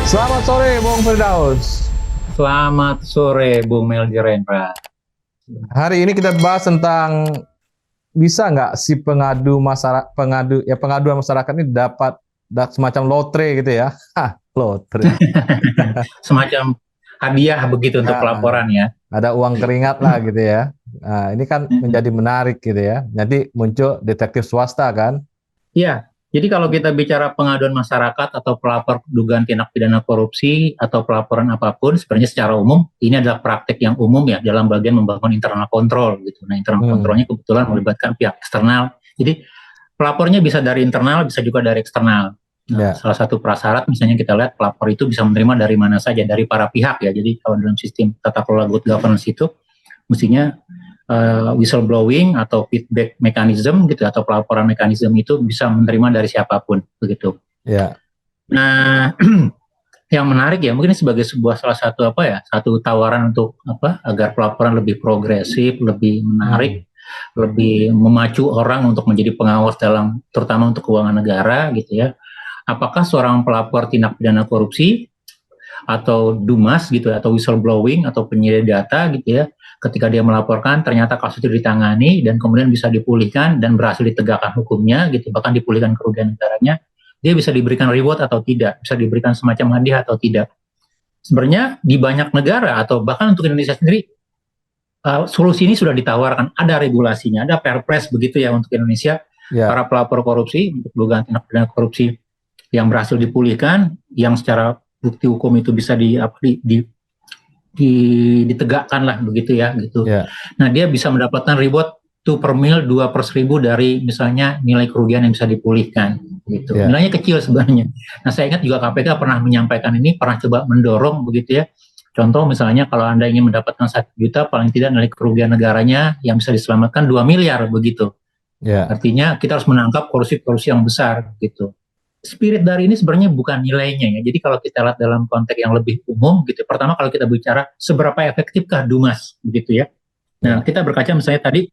Selamat sore, Bung Firdaus. Selamat sore, Bung Meldi Rendra. Hari ini kita bahas tentang bisa nggak si pengaduan masyarakat ini dapat semacam lotre gitu ya? Lotre. Semacam hadiah begitu untuk Ya, pelaporan ya. ada uang keringat lah gitu ya. Nah, ini kan menjadi menarik gitu ya. Nanti muncul detektif swasta kan? Iya, jadi kalau kita bicara pengaduan masyarakat atau pelapor dugaan tindak pidana korupsi atau pelaporan apapun, sebenarnya secara umum ini adalah praktek yang umum ya dalam bagian membangun internal kontrol gitu. Nah, internal kontrolnya kebetulan melibatkan pihak eksternal. Jadi pelapornya bisa dari internal, bisa juga dari eksternal. Nah, salah satu prasyarat misalnya kita lihat pelapor itu bisa menerima dari mana saja, dari para pihak ya. Jadi kalau dalam sistem tata kelola good governance itu mestinya whistleblowing atau feedback mechanism gitu atau pelaporan mekanisme itu bisa menerima dari siapapun begitu. Ya. Nah, yang menarik ya mungkin sebagai sebuah salah satu satu tawaran untuk agar pelaporan lebih progresif, lebih menarik, lebih memacu orang untuk menjadi pengawas dalam terutama untuk keuangan negara gitu ya. Apakah seorang pelapor tindak pidana korupsi atau Dumas gitu atau whistleblowing atau penyedia data gitu ya, ketika dia melaporkan ternyata kasus itu ditangani dan kemudian bisa dipulihkan dan berhasil ditegakkan hukumnya gitu, bahkan dipulihkan kerugian negaranya, dia bisa diberikan reward atau tidak, bisa diberikan semacam hadiah atau tidak. Sebenarnya di banyak negara atau bahkan untuk Indonesia sendiri solusi ini sudah ditawarkan, ada regulasinya, ada perpres begitu ya untuk Indonesia. Para pelapor korupsi untuk dugaan tindak pidana korupsi yang berhasil dipulihkan, yang secara bukti hukum itu bisa ditegakkan lah begitu ya gitu. Nah dia bisa mendapatkan reward 2 per mil 2 per 1000 dari misalnya nilai kerugian yang bisa dipulihkan gitu. Nilainya kecil sebenarnya. Nah saya ingat juga KPK pernah menyampaikan ini, pernah coba mendorong begitu ya. Contoh misalnya kalau Anda ingin mendapatkan 1 juta paling tidak nilai kerugian negaranya yang bisa diselamatkan 2 miliar begitu. Artinya kita harus menangkap korupsi-korupsi yang besar gitu. Spirit dari ini sebenarnya bukan nilainya ya. Jadi kalau kita lihat dalam konteks yang lebih umum gitu. Pertama kalau kita bicara seberapa efektifkah Dumas begitu ya. Nah, kita berkaca misalnya tadi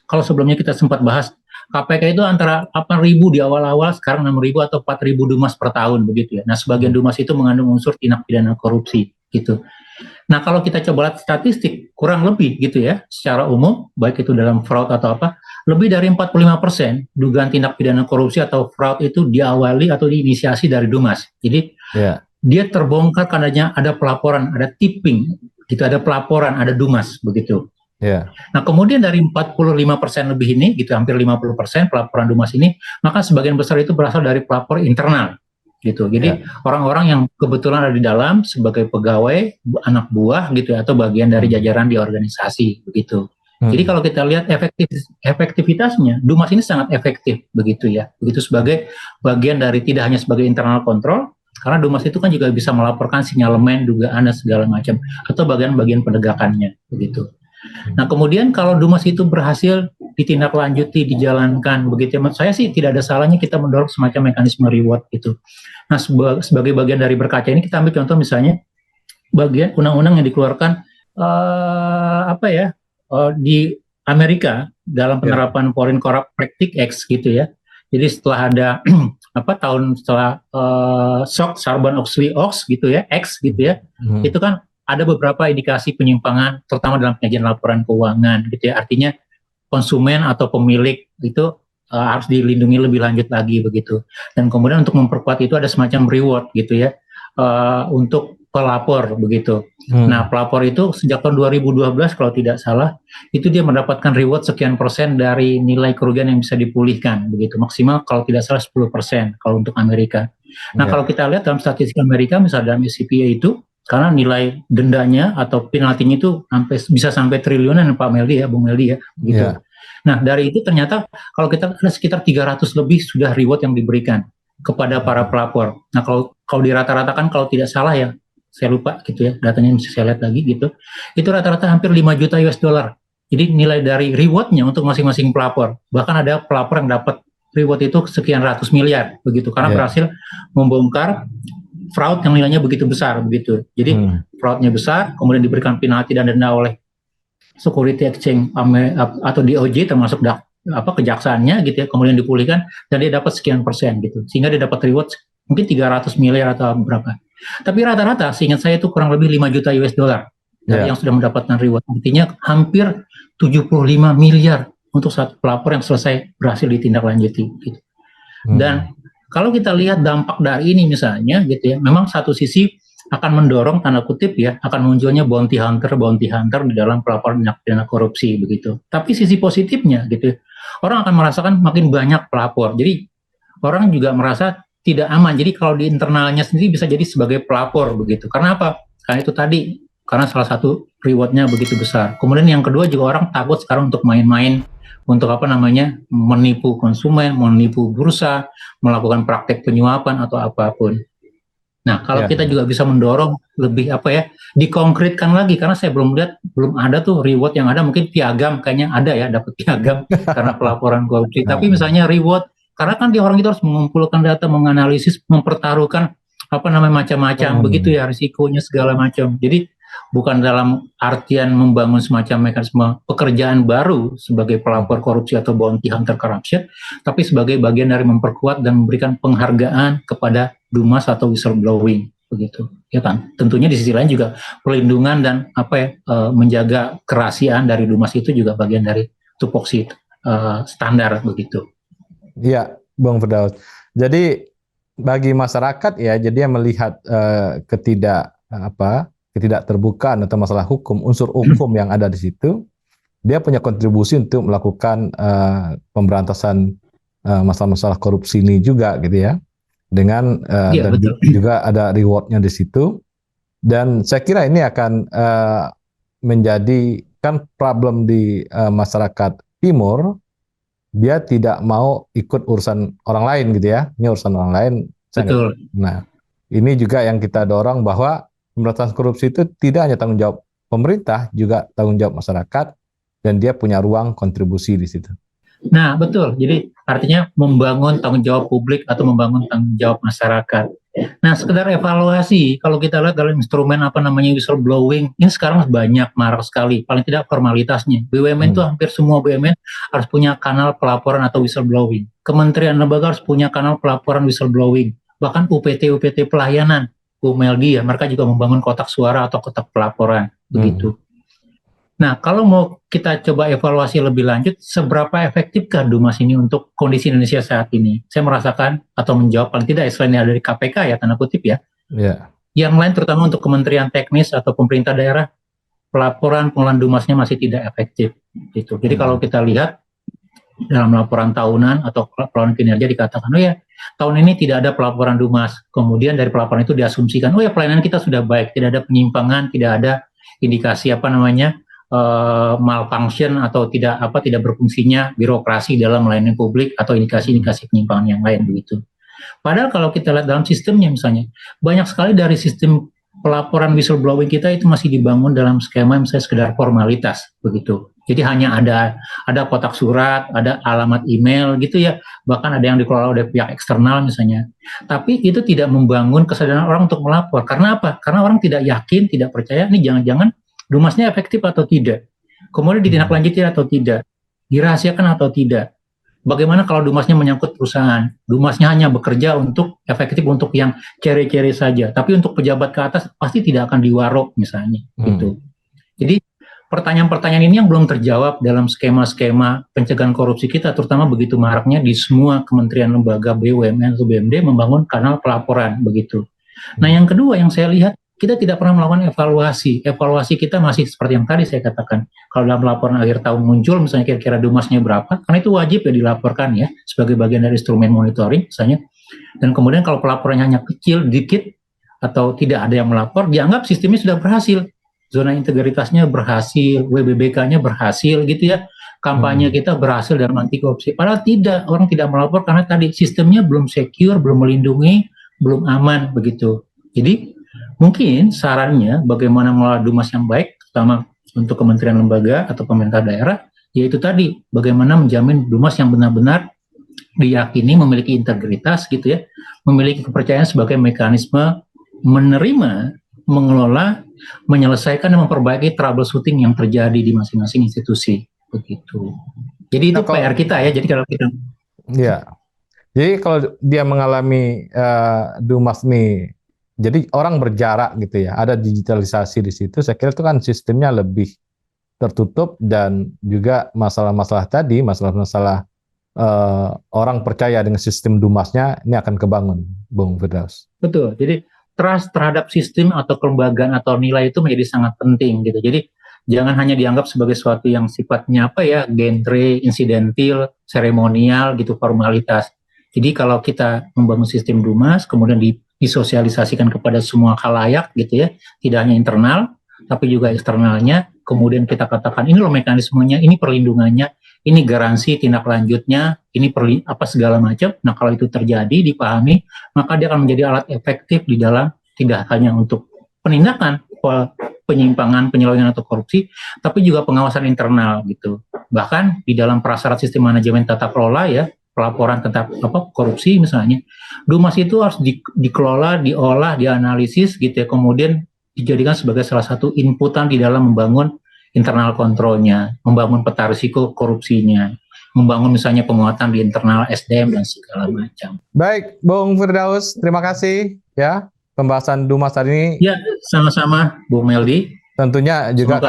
kalau sebelumnya kita sempat bahas KPK itu antara 8.000 di awal-awal, sekarang 6.000 atau 4.000 Dumas per tahun begitu ya. Nah, sebagian Dumas itu mengandung unsur tindak pidana korupsi gitu. Nah, kalau kita coba lihat statistik, kurang lebih gitu ya, secara umum, baik itu dalam fraud atau apa, lebih dari 45% dugaan tindak pidana korupsi atau fraud itu diawali atau diinisiasi dari Dumas. Jadi, dia terbongkar karena ada pelaporan, ada tipping, gitu, ada pelaporan, ada Dumas, begitu. Nah, kemudian dari 45% lebih ini, gitu, hampir 50% pelaporan Dumas ini, maka sebagian besar itu berasal dari pelapor internal. Gitu. Jadi orang-orang yang kebetulan ada di dalam sebagai pegawai, anak buah gitu ya, atau bagian dari jajaran di organisasi begitu. Jadi kalau kita lihat efektivitasnya, Dumas ini sangat efektif begitu ya. Begitu sebagai bagian dari tidak hanya sebagai internal kontrol, karena Dumas itu kan juga bisa melaporkan sinyalemen, dugaan dan segala macam atau bagian-bagian penegakannya begitu. Nah kemudian kalau Dumas itu berhasil ditindaklanjuti, dijalankan begitu, saya sih tidak ada salahnya kita mendorong semacam mekanisme reward gitu. Nah sebagai bagian dari berkaca ini kita ambil contoh misalnya bagian undang-undang yang dikeluarkan di Amerika dalam penerapan Foreign Corrupt Practices Act gitu ya. Jadi setelah ada tahun setelah Sarbanes-Oxley gitu ya, X gitu ya, itu kan ada beberapa indikasi penyimpangan, terutama dalam penyajian laporan keuangan, gitu ya. Artinya konsumen atau pemilik itu harus dilindungi lebih lanjut lagi begitu. Dan kemudian untuk memperkuat itu ada semacam reward, gitu ya, untuk pelapor begitu. Nah, pelapor itu sejak tahun 2012 kalau tidak salah, itu dia mendapatkan reward sekian persen dari nilai kerugian yang bisa dipulihkan, begitu. Maksimal kalau tidak salah 10% kalau untuk Amerika. Nah, kalau kita lihat dalam statistik Amerika, misalnya dalam SCPA itu, karena nilai dendanya atau penaltinya itu bisa sampai triliunan Pak Meldi ya, Bung Meldi ya, gitu. Nah dari itu ternyata kalau kita ada sekitar 300 lebih sudah reward yang diberikan kepada para pelapor. Nah kalau dirata-ratakan kalau tidak salah ya, saya lupa gitu ya, datanya bisa saya lihat lagi gitu, itu rata-rata hampir 5 juta US dollar. Jadi nilai dari rewardnya untuk masing-masing pelapor, bahkan ada pelapor yang dapat reward itu sekian ratus miliar begitu, karena berhasil membongkar fraud yang nilainya begitu besar begitu. Jadi fraudnya besar, kemudian diberikan penalti dan denda oleh Security Exchange atau DOJ termasuk kejaksaannya gitu ya, kemudian dipulihkan dan dia dapat sekian persen gitu. Sehingga dia dapat reward mungkin 300 miliar atau berapa. Tapi rata-rata seingat saya itu kurang lebih 5 juta US dollar dari yang sudah mendapatkan reward. Artinya hampir 75 miliar untuk satu pelapor yang selesai berhasil ditindaklanjuti gitu. Dan kalau kita lihat dampak dari ini misalnya gitu ya, memang satu sisi akan mendorong tanda kutip ya, akan munculnya bounty hunter di dalam pelaporan tindak pidana korupsi begitu. Tapi sisi positifnya gitu, orang akan merasakan makin banyak pelapor. Jadi orang juga merasa tidak aman. Jadi kalau di internalnya sendiri bisa jadi sebagai pelapor begitu. Karena apa? Karena itu tadi, karena salah satu rewardnya begitu besar. Kemudian yang kedua juga orang takut sekarang untuk main-main, untuk menipu konsumen, menipu bursa, melakukan praktek penyuapan atau apapun. Nah, kalau kita juga bisa mendorong lebih dikonkretkan lagi, karena saya belum ada tuh reward yang ada, mungkin piagam kayaknya ada ya, dapat piagam karena pelaporan korupsi. Tapi misalnya reward, karena kan orang itu harus mengumpulkan data, menganalisis, mempertaruhkan macam-macam begitu ya, risikonya segala macam. Jadi bukan dalam artian membangun semacam mekanisme pekerjaan baru sebagai pelapor korupsi atau bounty hunter corruption, tapi sebagai bagian dari memperkuat dan memberikan penghargaan kepada Dumas atau whistleblowing begitu, ya kan? Tentunya di sisi lain juga perlindungan dan menjaga kerahasiaan dari Dumas itu juga bagian dari tupoksi standar begitu. Iya, Bang Firdaus. Jadi bagi masyarakat ya, jadi yang melihat ketidakterbukaan atau masalah hukum, unsur hukum yang ada di situ, dia punya kontribusi untuk melakukan pemberantasan masalah-masalah korupsi ini juga gitu ya. Dengan dan juga ada rewardnya di situ. Dan saya kira ini akan menjadi kan problem di masyarakat Timur. Dia tidak mau ikut urusan orang lain gitu ya. Ini urusan orang lain. Betul. Nah, ini juga yang kita dorong bahwa pemberantasan korupsi itu tidak hanya tanggung jawab pemerintah, juga tanggung jawab masyarakat, dan dia punya ruang kontribusi di situ. Nah, betul. Jadi artinya membangun tanggung jawab publik atau membangun tanggung jawab masyarakat. Nah, sekedar evaluasi, kalau kita lihat dalam instrumen whistleblowing, ini sekarang banyak, marak sekali, paling tidak formalitasnya. BUMN itu hampir semua BUMN harus punya kanal pelaporan atau whistleblowing. Kementerian lembaga harus punya kanal pelaporan whistleblowing. Bahkan UPT pelayanan, UMLD ya, mereka juga membangun kotak suara atau kotak pelaporan, begitu. Nah, kalau mau kita coba evaluasi lebih lanjut, seberapa efektifkah Dumas ini untuk kondisi Indonesia saat ini? Saya merasakan atau menjawab paling tidak selain dari KPK ya, tanda kutip ya. Yang lain terutama untuk kementerian teknis atau pemerintah daerah, pelaporan pengelolaan Dumasnya masih tidak efektif. Gitu. Jadi kalau kita lihat dalam laporan tahunan atau laporan kinerja dikatakan, oh ya, tahun ini tidak ada pelaporan Dumas. Kemudian dari pelaporan itu diasumsikan, oh ya pelayanan kita sudah baik, tidak ada penyimpangan, tidak ada indikasi malfunction atau tidak berfungsinya birokrasi dalam melayani publik atau indikasi-indikasi penyimpangan yang lain begitu. Padahal kalau kita lihat dalam sistemnya misalnya, banyak sekali dari sistem pelaporan whistleblowing kita itu masih dibangun dalam skema misalnya sekedar formalitas begitu. Jadi hanya ada kotak surat, ada alamat email gitu ya, bahkan ada yang dikelola oleh pihak eksternal misalnya. Tapi itu tidak membangun kesadaran orang untuk melapor. Karena apa? Karena orang tidak yakin, tidak percaya, ini jangan-jangan Dumasnya efektif atau tidak, kemudian ditindaklanjuti atau tidak, dirahasiakan atau tidak. Bagaimana kalau Dumasnya menyangkut perusahaan? Dumasnya hanya bekerja untuk efektif untuk yang cere-cere saja, tapi untuk pejabat ke atas pasti tidak akan diwarok misalnya. Gitu. Jadi pertanyaan-pertanyaan ini yang belum terjawab dalam skema-skema pencegahan korupsi kita, terutama begitu maraknya di semua kementerian lembaga BUMN atau BUMD membangun kanal pelaporan begitu. Nah yang kedua yang saya lihat, kita tidak pernah melakukan evaluasi. Evaluasi kita masih seperti yang tadi saya katakan. Kalau dalam laporan akhir tahun muncul, misalnya kira-kira Dumasnya berapa, karena itu wajib ya dilaporkan ya, sebagai bagian dari instrumen monitoring misalnya. Dan kemudian kalau pelaporannya hanya kecil, dikit, atau tidak ada yang melapor, dianggap sistemnya sudah berhasil. Zona integritasnya berhasil, WBBK-nya berhasil gitu ya. Kampanye kita berhasil dalam anti korupsi. Padahal tidak, orang tidak melapor karena tadi sistemnya belum secure, belum melindungi, belum aman begitu. Jadi mungkin sarannya bagaimana mengelola Dumas yang baik, terutama untuk kementerian lembaga atau pemerintah daerah, yaitu tadi bagaimana menjamin Dumas yang benar-benar diyakini memiliki integritas gitu ya, memiliki kepercayaan sebagai mekanisme menerima, mengelola, menyelesaikan dan memperbaiki troubleshooting yang terjadi di masing-masing institusi begitu. Jadi itu PR kita ya. Jadi kalau kita jadi kalau dia mengalami Dumas nih Jadi orang berjarak gitu ya, ada digitalisasi di situ. Saya kira itu kan sistemnya lebih tertutup dan juga masalah-masalah tadi, masalah-masalah orang percaya dengan sistem Dumasnya ini akan kebangun, Bung Firdaus. Betul. Jadi trust terhadap sistem atau kelembagaan atau nilai itu menjadi sangat penting gitu. Jadi jangan hanya dianggap sebagai sesuatu yang sifatnya apa ya, genre, insidentil, seremonial gitu, formalitas. Jadi kalau kita membangun sistem Dumas, kemudian disosialisasikan kepada semua khalayak gitu ya, tidak hanya internal, tapi juga eksternalnya, kemudian kita katakan ini loh mekanismenya, ini perlindungannya, ini garansi tindak lanjutnya, ini apa segala macam. Nah kalau itu terjadi, dipahami, maka dia akan menjadi alat efektif di dalam tidak hanya untuk penindakan, penyimpangan, penyelewengan atau korupsi, tapi juga pengawasan internal gitu. Bahkan di dalam prasyarat sistem manajemen tata kelola ya, pelaporan tentang korupsi misalnya, Dumas itu harus dikelola, diolah, dianalisis gitu ya, kemudian dijadikan sebagai salah satu inputan di dalam membangun internal kontrolnya, membangun peta risiko korupsinya, membangun misalnya penguatan di internal SDM dan segala macam. Baik, Bung Firdaus, terima kasih ya pembahasan Dumas hari ini. Ya, sama-sama, Bung Meldi. Tentunya juga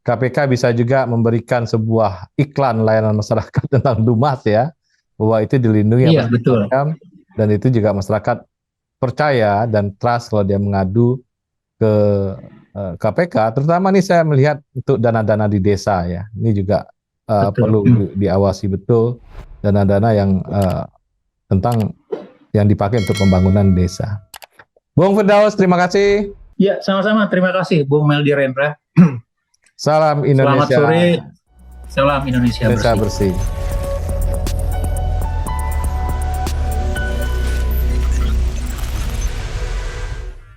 KPK bisa juga memberikan sebuah iklan layanan masyarakat tentang Dumas ya, bahwa itu dilindungi. Iya, betul. Dan itu juga masyarakat percaya dan trust kalau dia mengadu ke KPK, terutama nih saya melihat untuk dana-dana di desa ya, ini juga perlu diawasi betul, dana-dana yang tentang yang dipakai untuk pembangunan desa. Bung Firdaus, terima kasih. Ya, sama-sama, terima kasih Bung Meldi Rendra. Salam Indonesia. Selamat sore, salam Indonesia bersih.